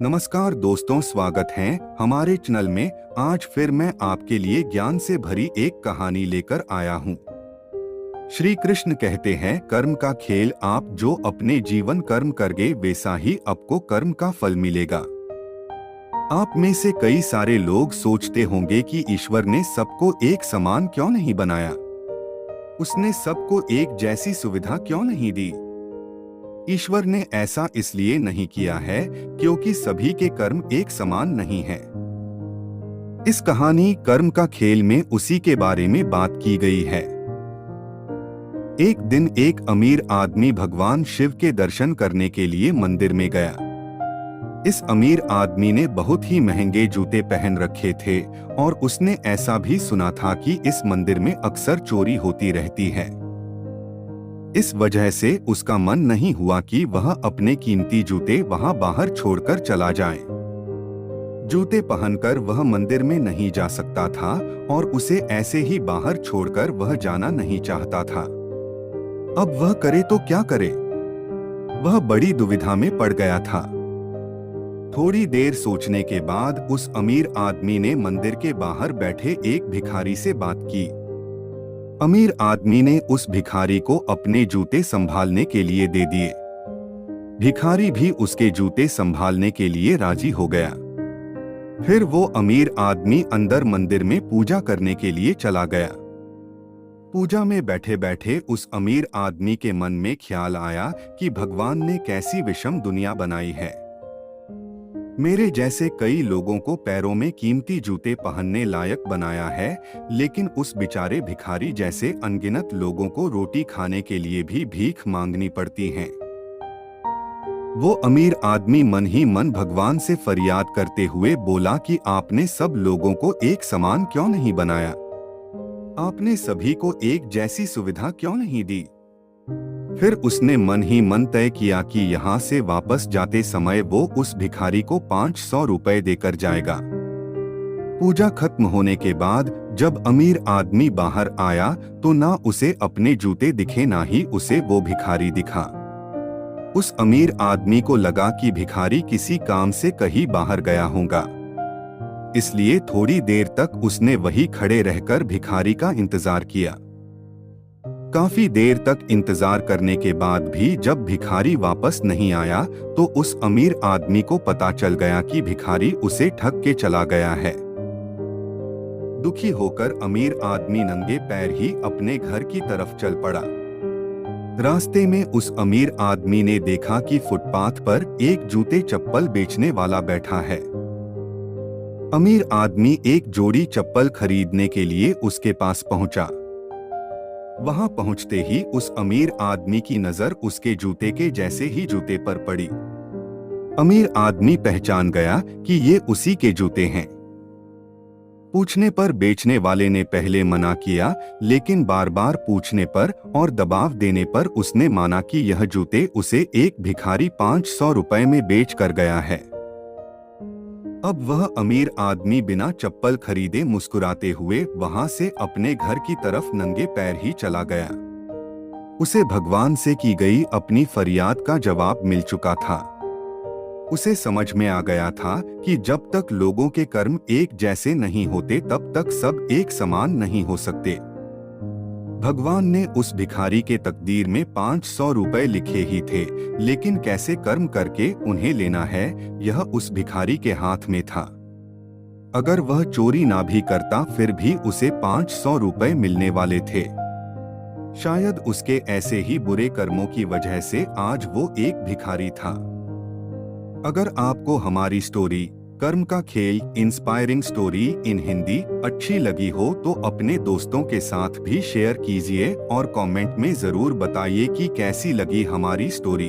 नमस्कार दोस्तों, स्वागत है हमारे चैनल में। आज फिर मैं आपके लिए ज्ञान से भरी एक कहानी लेकर आया हूँ। श्री कृष्ण कहते हैं, कर्म का खेल, आप जो अपने जीवन कर्म करगे वैसा ही आपको कर्म का फल मिलेगा। आप में से कई सारे लोग सोचते होंगे कि ईश्वर ने सबको एक समान क्यों नहीं बनाया, उसने सबको एक जैसी सुविधा क्यों नहीं दी। ईश्वर ने ऐसा इसलिए नहीं किया है क्योंकि सभी के कर्म एक समान नहीं हैं। इस कहानी कर्म का खेल में उसी के बारे में बात की गई है। एक दिन एक अमीर आदमी भगवान शिव के दर्शन करने के लिए मंदिर में गया। इस अमीर आदमी ने बहुत ही महंगे जूते पहन रखे थे और उसने ऐसा भी सुना था कि इस मंदिर में अक्सर चोरी होती रहती है। इस वजह से उसका मन नहीं हुआ कि वह अपने कीमती जूते वहां बाहर छोड़कर चला जाए। जूते पहनकर वह मंदिर में नहीं जा सकता था और उसे ऐसे ही बाहर छोड़कर वह जाना नहीं चाहता था। अब वह करे तो क्या करे? वह बड़ी दुविधा में पड़ गया था। थोड़ी देर सोचने के बाद उस अमीर आदमी ने मंदिर के बाहर बैठे एक भिखारी से बात की। अमीर आदमी ने उस भिखारी को अपने जूते संभालने के लिए दे दिए। भिखारी भी उसके जूते संभालने के लिए राजी हो गया। फिर वो अमीर आदमी अंदर मंदिर में पूजा करने के लिए चला गया। पूजा में बैठे बैठे उस अमीर आदमी के मन में ख्याल आया कि भगवान ने कैसी विषम दुनिया बनाई है। मेरे जैसे कई लोगों को पैरों में कीमती जूते पहनने लायक बनाया है, लेकिन उस बेचारे भिखारी जैसे अनगिनत लोगों को रोटी खाने के लिए भी भीख मांगनी पड़ती है। वो अमीर आदमी मन ही मन भगवान से फरियाद करते हुए बोला कि आपने सब लोगों को एक समान क्यों नहीं बनाया? आपने सभी को एक जैसी सुविधा क्यों नहीं दी? फिर उसने मन ही मन तय किया कि यहाँ से वापस जाते समय वो उस भिखारी को 500 रुपए देकर जाएगा। पूजा खत्म होने के बाद जब अमीर आदमी बाहर आया तो ना उसे अपने जूते दिखे ना ही उसे वो भिखारी दिखा। उस अमीर आदमी को लगा कि भिखारी किसी काम से कहीं बाहर गया होगा, इसलिए थोड़ी देर तक उसने वहीं खड़े रहकर भिखारी का इंतजार किया। काफी देर तक इंतजार करने के बाद भी जब भिखारी वापस नहीं आया तो उस अमीर आदमी को पता चल गया कि भिखारी उसे ठग के चला गया है। दुखी होकर अमीर आदमी नंगे पैर ही अपने घर की तरफ चल पड़ा। रास्ते में उस अमीर आदमी ने देखा कि फुटपाथ पर एक जूते चप्पल बेचने वाला बैठा है। अमीर आदमी एक जोड़ी चप्पल खरीदने के लिए उसके पास पहुंचा। वहां पहुंचते ही उस अमीर आदमी की नजर उसके जूते के जैसे ही जूते पर पड़ी। अमीर आदमी पहचान गया कि ये उसी के जूते हैं। पूछने पर बेचने वाले ने पहले मना किया, लेकिन बार बार पूछने पर और दबाव देने पर उसने माना कि यह जूते उसे एक भिखारी 500 रुपए में बेच कर गया है। अब वह अमीर आदमी बिना चप्पल खरीदे मुस्कुराते हुए वहां से अपने घर की तरफ नंगे पैर ही चला गया। उसे भगवान से की गई अपनी फरियाद का जवाब मिल चुका था। उसे समझ में आ गया था कि जब तक लोगों के कर्म एक जैसे नहीं होते तब तक सब एक समान नहीं हो सकते। भगवान ने उस भिखारी के तकदीर में 500 रुपए लिखे ही थे, लेकिन कैसे कर्म करके उन्हें लेना है यह उस भिखारी के हाथ में था। अगर वह चोरी ना भी करता फिर भी उसे 500 रुपए मिलने वाले थे। शायद उसके ऐसे ही बुरे कर्मों की वजह से आज वो एक भिखारी था। अगर आपको हमारी स्टोरी कर्म का खेल इंस्पायरिंग स्टोरी इन हिंदी अच्छी लगी हो तो अपने दोस्तों के साथ भी शेयर कीजिए और कमेंट में जरूर बताइए कि कैसी लगी हमारी स्टोरी।